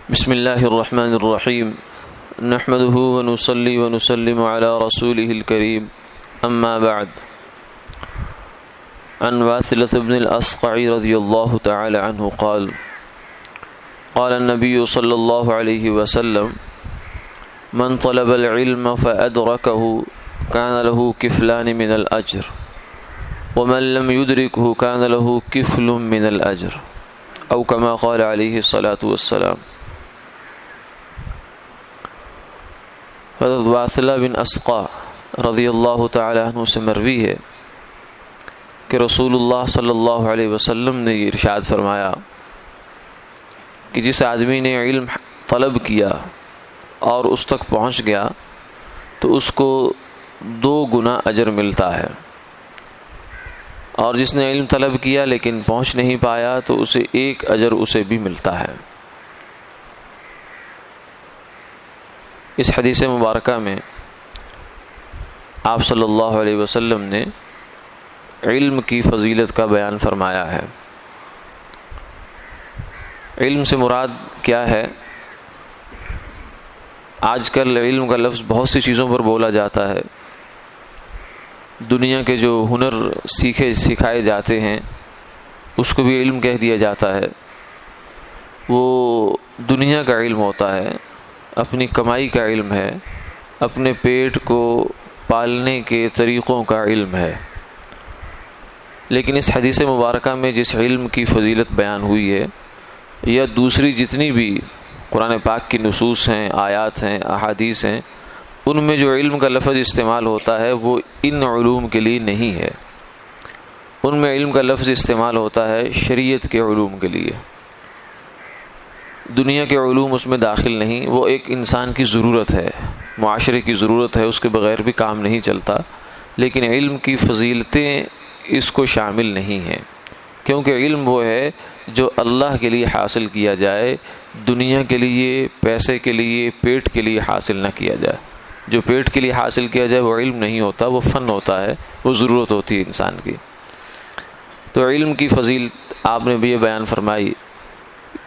بسم الله الرحمن الرحيم نحمده ونصلي ونسلم على رسوله الكريم أما بعد عن واثلة بن الأصقع رضي الله تعالى عنه قال قال النبي صلى الله عليه وسلم من طلب العلم فأدركه كان له كفلان من الأجر ومن لم يدركه كان له كفل من الأجر أو كما قال عليه الصلاة والسلام۔ حضرت واثلہ بن اسقع رضی اللہ تعالی عنہ سے مروی ہے کہ رسول اللہ صلی اللہ علیہ وسلم نے یہ ارشاد فرمایا کہ جس آدمی نے علم طلب کیا اور اس تک پہنچ گیا تو اس کو 2 گنا اجر ملتا ہے، اور جس نے علم طلب کیا لیکن پہنچ نہیں پایا تو اسے 1 اجر اسے بھی ملتا ہے۔ اس حدیث مبارکہ میں آپ صلی اللہ علیہ وسلم نے علم کی فضیلت کا بیان فرمایا ہے۔ علم سے مراد کیا ہے؟ آج کل علم کا لفظ بہت سی چیزوں پر بولا جاتا ہے۔ دنیا کے جو ہنر سکھائے جاتے ہیں اس کو بھی علم کہہ دیا جاتا ہے۔ وہ دنیا کا علم ہوتا ہے، اپنی کمائی کا علم ہے، اپنے پیٹ کو پالنے کے طریقوں کا علم ہے۔ لیکن اس حدیث مبارکہ میں جس علم کی فضیلت بیان ہوئی ہے یا دوسری جتنی بھی قرآن پاک کی نصوص ہیں، آیات ہیں، احادیث ہیں، ان میں جو علم کا لفظ استعمال ہوتا ہے وہ ان علوم کے لیے نہیں ہے۔ ان میں علم کا لفظ استعمال ہوتا ہے شریعت کے علوم کے لیے۔ دنیا کے علوم اس میں داخل نہیں، وہ ایک انسان کی ضرورت ہے، معاشرے کی ضرورت ہے، اس کے بغیر بھی کام نہیں چلتا، لیکن علم کی فضیلتیں اس کو شامل نہیں ہیں، کیونکہ علم وہ ہے جو اللہ کے لیے حاصل کیا جائے، دنیا کے لیے، پیسے کے لیے، پیٹ کے لیے حاصل نہ کیا جائے۔ جو پیٹ کے لیے حاصل کیا جائے وہ علم نہیں ہوتا، وہ فن ہوتا ہے، وہ ضرورت ہوتی ہے انسان کی۔ تو علم کی فضیلت آپ نے بھی یہ بیان فرمائی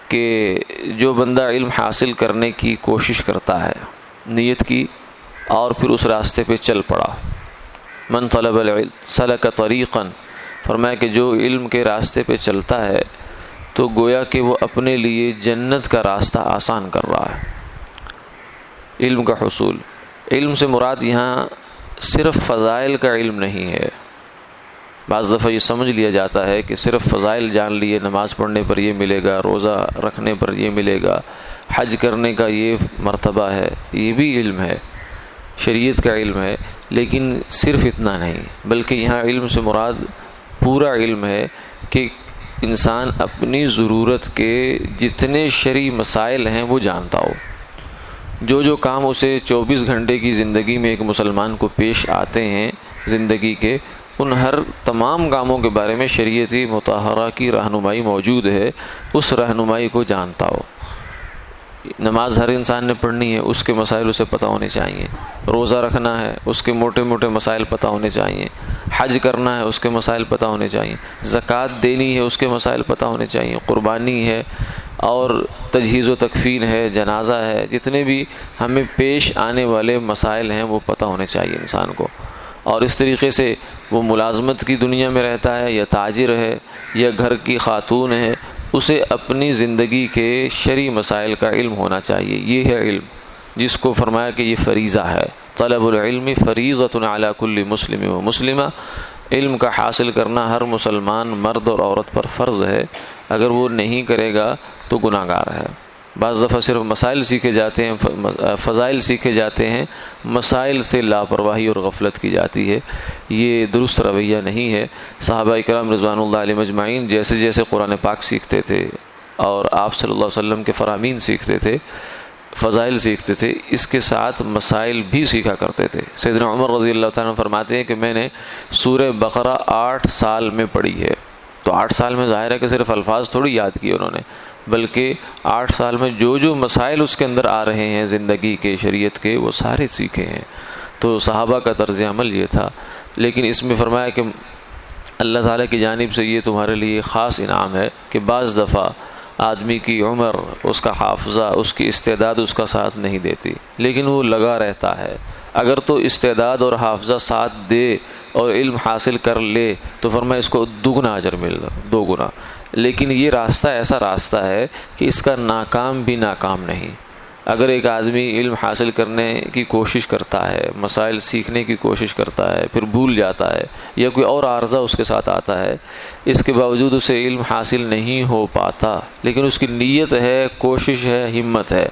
کہ جو بندہ علم حاصل کرنے کی کوشش کرتا ہے، نیت کی اور پھر اس راستے پہ چل پڑا، من طلب العلم سلک طریقا، فرمایا کہ جو علم کے راستے پہ چلتا ہے تو گویا کہ وہ اپنے لیے جنت کا راستہ آسان کر رہا ہے۔ علم کا حصول، علم سے مراد یہاں صرف فضائل کا علم نہیں ہے۔ بعض دفعہ یہ سمجھ لیا جاتا ہے کہ صرف فضائل جان لیے، نماز پڑھنے پر یہ ملے گا، روزہ رکھنے پر یہ ملے گا، حج کرنے کا یہ مرتبہ ہے، یہ بھی علم ہے، شریعت کا علم ہے، لیکن صرف اتنا نہیں، بلکہ یہاں علم سے مراد پورا علم ہے کہ انسان اپنی ضرورت کے جتنے شرعی مسائل ہیں وہ جانتا ہو۔ جو کام اسے 24 گھنٹے کی زندگی میں ایک مسلمان کو پیش آتے ہیں زندگی کے، ان ہر تمام کاموں کے بارے میں شریعتی مطہرہ کی رہنمائی موجود ہے، اس رہنمائی کو جانتا ہو۔ نماز ہر انسان نے پڑھنی ہے، اس کے مسائل اسے پتہ ہونے چاہیے، روزہ رکھنا ہے، اس کے موٹے موٹے مسائل پتہ ہونے چاہیے، حج کرنا ہے، اس کے مسائل پتہ ہونے چاہیے، زکوٰۃ دینی ہے، اس کے مسائل پتہ ہونے چاہیے، قربانی ہے اور تجہیز و تکفین ہے، جنازہ ہے، جتنے بھی ہمیں پیش آنے والے مسائل ہیں وہ پتہ ہونے چاہیے انسان کو۔ اور اس طریقے سے وہ ملازمت کی دنیا میں رہتا ہے یا تاجر ہے یا گھر کی خاتون ہے، اسے اپنی زندگی کے شرعی مسائل کا علم ہونا چاہیے۔ یہ ہے علم جس کو فرمایا کہ یہ فریضہ ہے، طلب العلم فریضۃ علی کل مسلم و مسلمہ، علم کا حاصل کرنا ہر مسلمان مرد اور عورت پر فرض ہے، اگر وہ نہیں کرے گا تو گناہ گار ہے۔ بعض دفعہ صرف مسائل سیکھے جاتے ہیں، فضائل سیکھے جاتے ہیں، مسائل سے لاپرواہی اور غفلت کی جاتی ہے، یہ درست رویہ نہیں ہے۔ صحابہ کرام رضوان اللہ علیہم اجمعین جیسے جیسے قرآن پاک سیکھتے تھے اور آپ صلی اللہ علیہ وسلم کے فرامین سیکھتے تھے، فضائل سیکھتے تھے، اس کے ساتھ مسائل بھی سیکھا کرتے تھے۔ سیدنا عمر رضی اللہ تعالیٰ عنہ فرماتے ہیں کہ میں نے سورہ بقرہ 8 سال میں پڑھی ہے۔ تو 8 سال میں ظاہر ہے کہ صرف الفاظ تھوڑی یاد کیے انہوں نے، بلکہ 8 سال میں جو مسائل اس کے اندر آ رہے ہیں زندگی کے، شریعت کے، وہ سارے سیکھے ہیں۔ تو صحابہ کا طرز عمل یہ تھا، لیکن اس میں فرمایا کہ اللہ تعالیٰ کی جانب سے یہ تمہارے لیے خاص انعام ہے کہ بعض دفعہ آدمی کی عمر، اس کا حافظہ، اس کی استعداد اس کا ساتھ نہیں دیتی، لیکن وہ لگا رہتا ہے۔ اگر تو استعداد اور حافظہ ساتھ دے اور علم حاصل کر لے تو فرمایا اس کو دگنا اجر مل گا، 2 گنا۔ لیکن یہ راستہ ایسا راستہ ہے کہ اس کا ناکام بھی ناکام نہیں۔ اگر ایک آدمی علم حاصل کرنے کی کوشش کرتا ہے، مسائل سیکھنے کی کوشش کرتا ہے، پھر بھول جاتا ہے یا کوئی اور عارضہ اس کے ساتھ آتا ہے، اس کے باوجود اسے علم حاصل نہیں ہو پاتا، لیکن اس کی نیت ہے، کوشش ہے، ہمت ہے،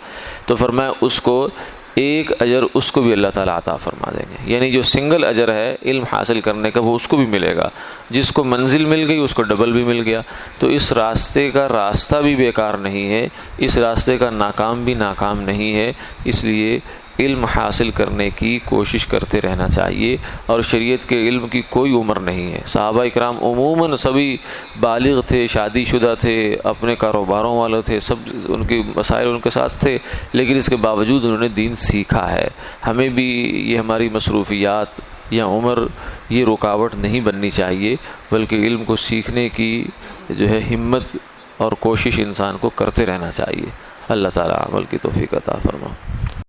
تو فرمایا اس کو ایک اجر اس کو بھی اللہ تعالیٰ عطا فرما دیں گے۔ یعنی جو سنگل اجر ہے علم حاصل کرنے کا وہ اس کو بھی ملے گا، جس کو منزل مل گئی اس کو ڈبل بھی مل گیا۔ تو اس راستے کا راستہ بھی بیکار نہیں ہے، اس راستے کا ناکام بھی ناکام نہیں ہے، اس لیے علم حاصل کرنے کی کوشش کرتے رہنا چاہیے۔ اور شریعت کے علم کی کوئی عمر نہیں ہے۔ صحابہ اکرام عموماً سبھی بالغ تھے، شادی شدہ تھے، اپنے کاروباروں والے تھے، سب ان کے مسائل ان کے ساتھ تھے، لیکن اس کے باوجود انہوں نے دین سیکھا ہے۔ ہمیں بھی یہ ہماری مصروفیات یا عمر یہ رکاوٹ نہیں بننی چاہیے، بلکہ علم کو سیکھنے کی جو ہے ہمت اور کوشش انسان کو کرتے رہنا چاہیے۔ اللہ تعالیٰ عمل کی توفیق عطا فرمائے۔